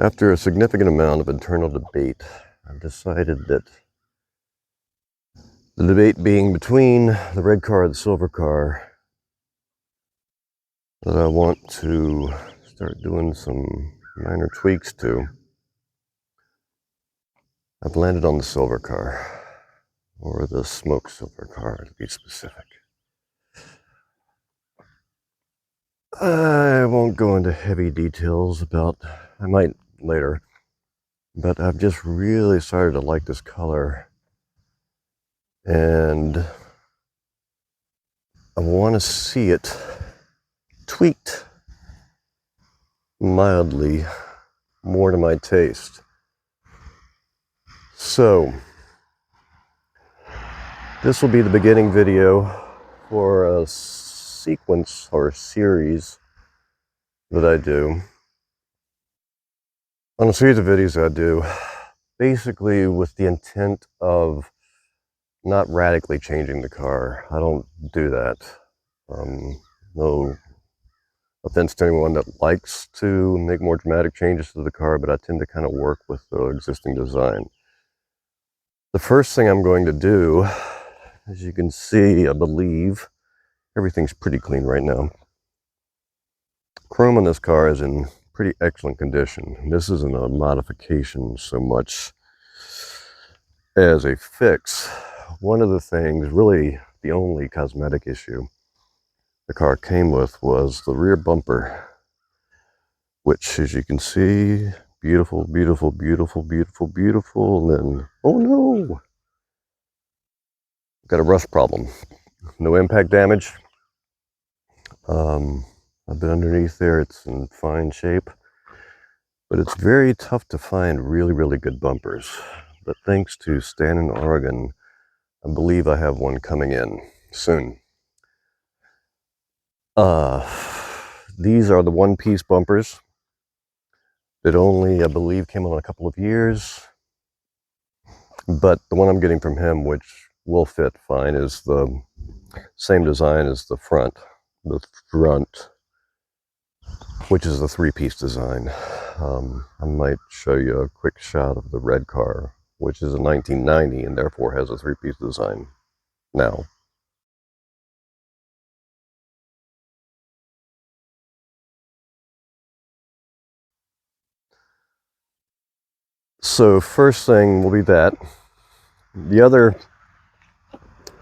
After a significant amount of internal debate, I've decided that the debate being between the red car and the silver car, that I want to start doing some minor tweaks to. I've landed on the silver car, or the smoke silver car to be specific. I won't go into heavy details about, I might later, but I've just really started to like this color, and I want to see it tweaked mildly more to my taste. So this will be the beginning video for a sequence or series that I do, on a series of videos I do, basically with the intent of not radically changing the car. I don't do that. No offense to anyone that likes to make more dramatic changes to the car, but I tend to kind of work with the existing design. The first thing I'm going to do, as you can see, I believe, everything's pretty clean right now. Chrome on this car is in pretty excellent condition. This isn't a modification so much as a fix. One of the things, really the only cosmetic issue the car came with, was the rear bumper, which, as you can see, beautiful, beautiful, beautiful, beautiful, beautiful, and then, oh no, got a rust problem. No impact damage. I've been underneath there, it's in fine shape, but it's very tough to find really, really good bumpers. But thanks to Stan in Oregon, I believe I have one coming in soon. These are the one-piece bumpers that only, I believe, came on a couple of years. But the one I'm getting from him, which will fit fine, is the same design as the front. The front, which is the three-piece design. I might show you a quick shot of the red car, which is a 1990 and therefore has a three-piece design now. So first thing will be that. The other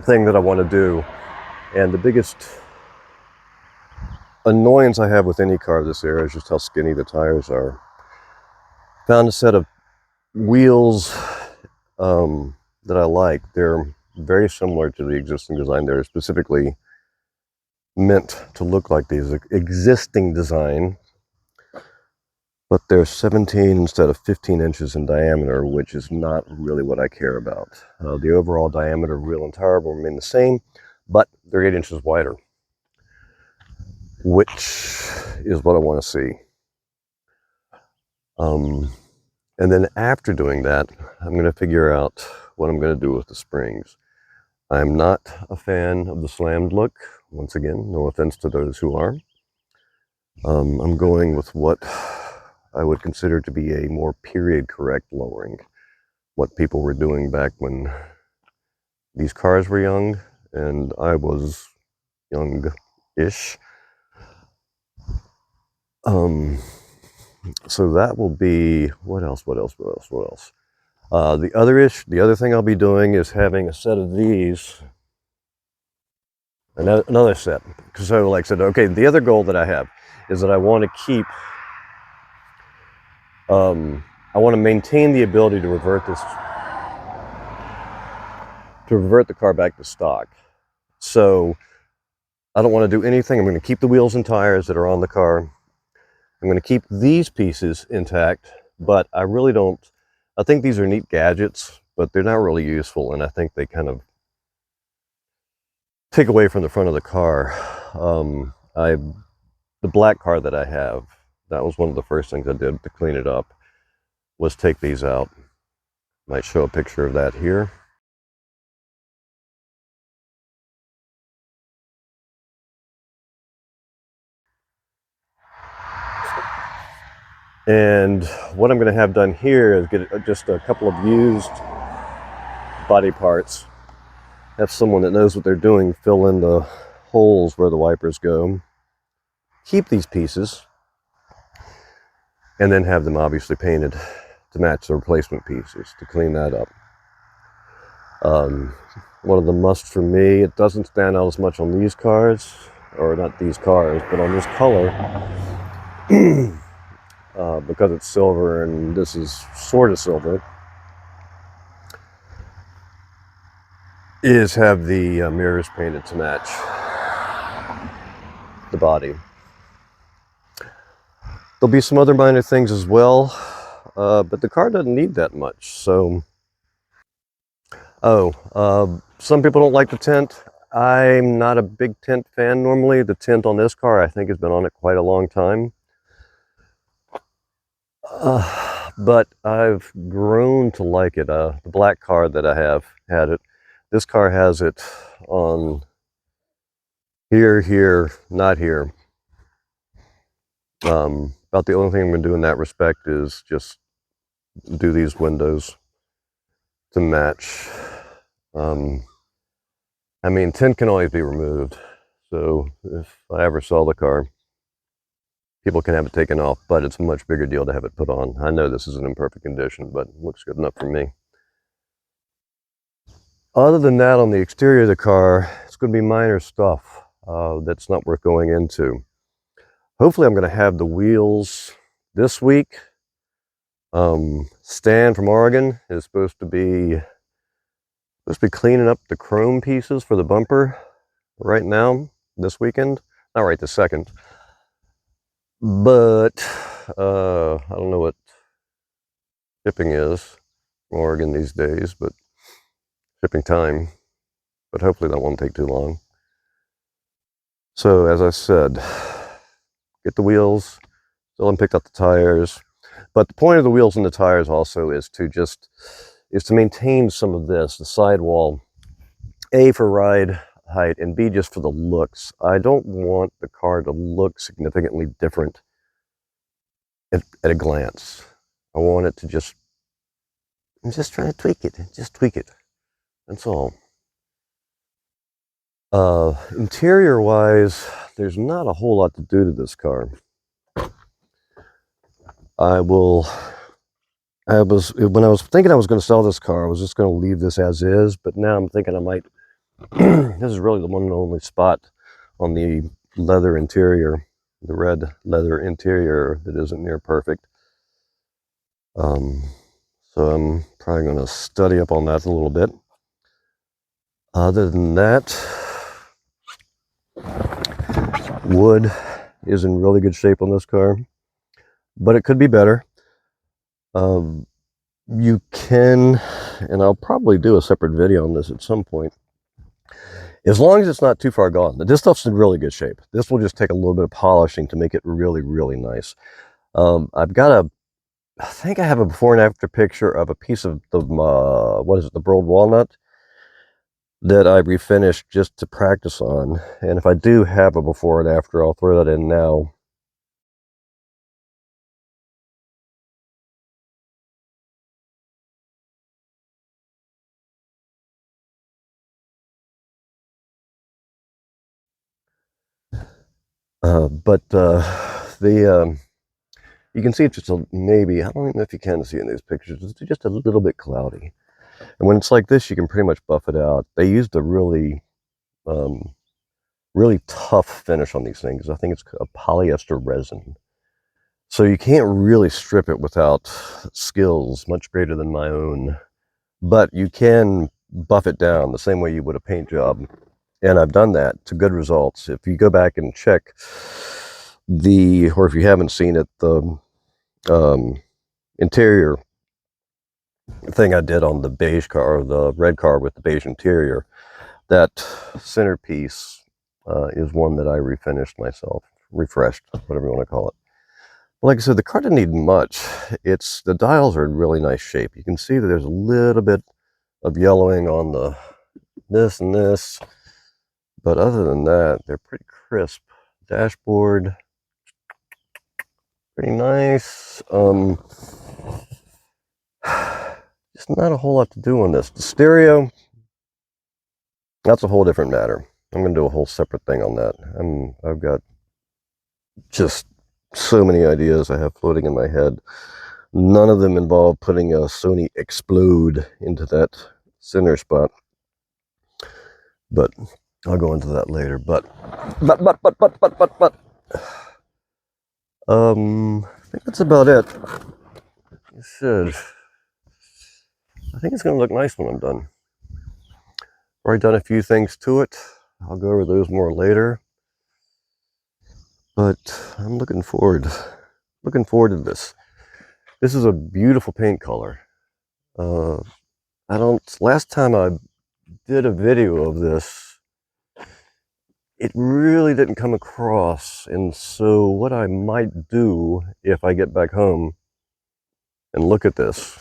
thing that I want to do, and the biggest annoyance I have with any car of this era, is just how skinny the tires are. Found a set of wheels that I like. They're very similar to the existing design. They're specifically meant to look like the existing design, but they're 17 instead of 15 inches in diameter, which is not really what I care about. The overall diameter of wheel and tire will remain the same, but they're 8 inches wider, which is what I want to see. And then after doing that, I'm going to figure out what I'm going to do with the springs. I'm not a fan of the slammed look. Once again, no offense to those who are. I'm going with what I would consider to be a more period correct lowering. What people were doing back when these cars were young and I was young-ish. So that will be, what else? The other thing I'll be doing is having a set of these, another set. So like I said, okay, the other goal that I have is that I want to keep, I want to maintain the ability to revert the car back to stock. So I don't want to do anything. I'm going to keep the wheels and tires that are on the car. I'm going to keep these pieces intact, but I really don't, I think these are neat gadgets, but they're not really useful, and I think they kind of take away from the front of the car. The black car that I have, that was one of the first things I did to clean it up, was take these out. Might show a picture of that here. And what I'm going to have done here is get just a couple of used body parts. Have someone that knows what they're doing fill in the holes where the wipers go. Keep these pieces, and then have them obviously painted to match the replacement pieces to clean that up. One of the musts for me, it doesn't stand out as much on these cars, or not these cars, but on this color, because it's silver and this is sort of silver, is have the mirrors painted to match the body. There'll be some other minor things as well, but the car doesn't need that much. So, some people don't like the tint. I'm not a big tint fan normally. The tint on this car, I think, has been on it quite a long time. But I've grown to like it. The black car that I have had it. This car has it on here, here, not here. About the only thing I'm going to do in that respect is just do these windows to match. I mean, tint can always be removed. So if I ever sell the car, people can have it taken off, but it's a much bigger deal to have it put on. I know this is in imperfect condition, but it looks good enough for me. Other than that, on the exterior of the car, it's going to be minor stuff that's not worth going into. Hopefully I'm going to have the wheels this week. Stan from Oregon is supposed to be cleaning up the chrome pieces for the bumper right now, this weekend. Not right this second. But I don't know what shipping is from Oregon these days, but shipping time. But hopefully that won't take too long. So as I said, get the wheels, still haven't picked up the tires. But the point of the wheels and the tires also is to maintain some of this, the sidewall, A, for ride height, and B, just for the looks. I don't want the car to look significantly different at a glance. I want it to I'm just trying to tweak it, that's all. Interior wise, there's not a whole lot to do to this car. When I was thinking I was going to sell this car, I was just going to leave this as is, but now I'm thinking I might. This is really the one and only spot on the leather interior, the red leather interior, that isn't near perfect. So I'm probably going to study up on that a little bit. Other than that, wood is in really good shape on this car, but it could be better. You can, and I'll probably do a separate video on this at some point, as long as it's not too far gone. This stuff's in really good shape. This will just take a little bit of polishing to make it really, really nice. I think I have a before and after picture of a piece of the, the burled walnut that I refinished just to practice on. And if I do have a before and after, I'll throw that in now. You can see it's just maybe, I don't even know if you can see in these pictures, it's just a little bit cloudy. And when it's like this, you can pretty much buff it out. They used a really, really tough finish on these things. I think it's a polyester resin. So you can't really strip it without skills much greater than my own. But you can buff it down the same way you would a paint job. And I've done that to good results. If you go back and check or if you haven't seen it, the interior thing I did on the beige car, or the red car with the beige interior, that centerpiece is one that I refinished myself, refreshed, whatever you want to call it. Like I said, the car didn't need much. The dials are in really nice shape. You can see that there's a little bit of yellowing on this and this, but other than that, they're pretty crisp. Dashboard, pretty nice. this. Just not a whole lot to do on this. The stereo, that's a whole different matter. I'm going to do a whole separate thing on that. I've got just so many ideas I have floating in my head. None of them involve putting a Sony Explode into that center spot. But I'll go into that later. But. I think that's about it. I think it's going to look nice when I'm done. Already done a few things to it. I'll go over those more later. But I'm looking forward to this. This is a beautiful paint color. Last time I did a video of this, it really didn't come across. And so what I might do if I get back home and look at this,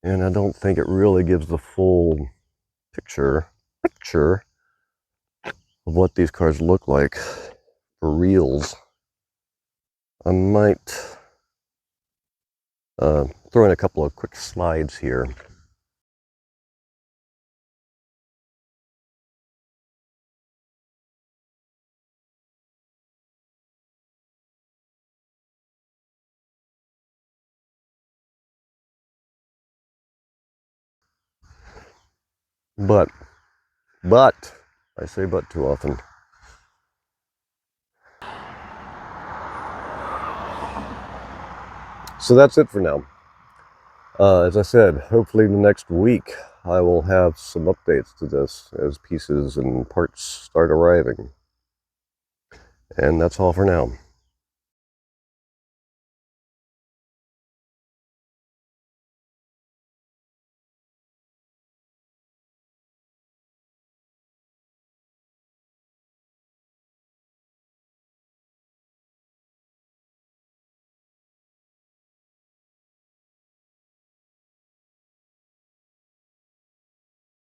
and I don't think it really gives the full picture of what these cars look like for reals, I might throw in a couple of quick slides here. But, I say but too often. So that's it for now. As I said, hopefully the next week I will have some updates to this as pieces and parts start arriving. And that's all for now.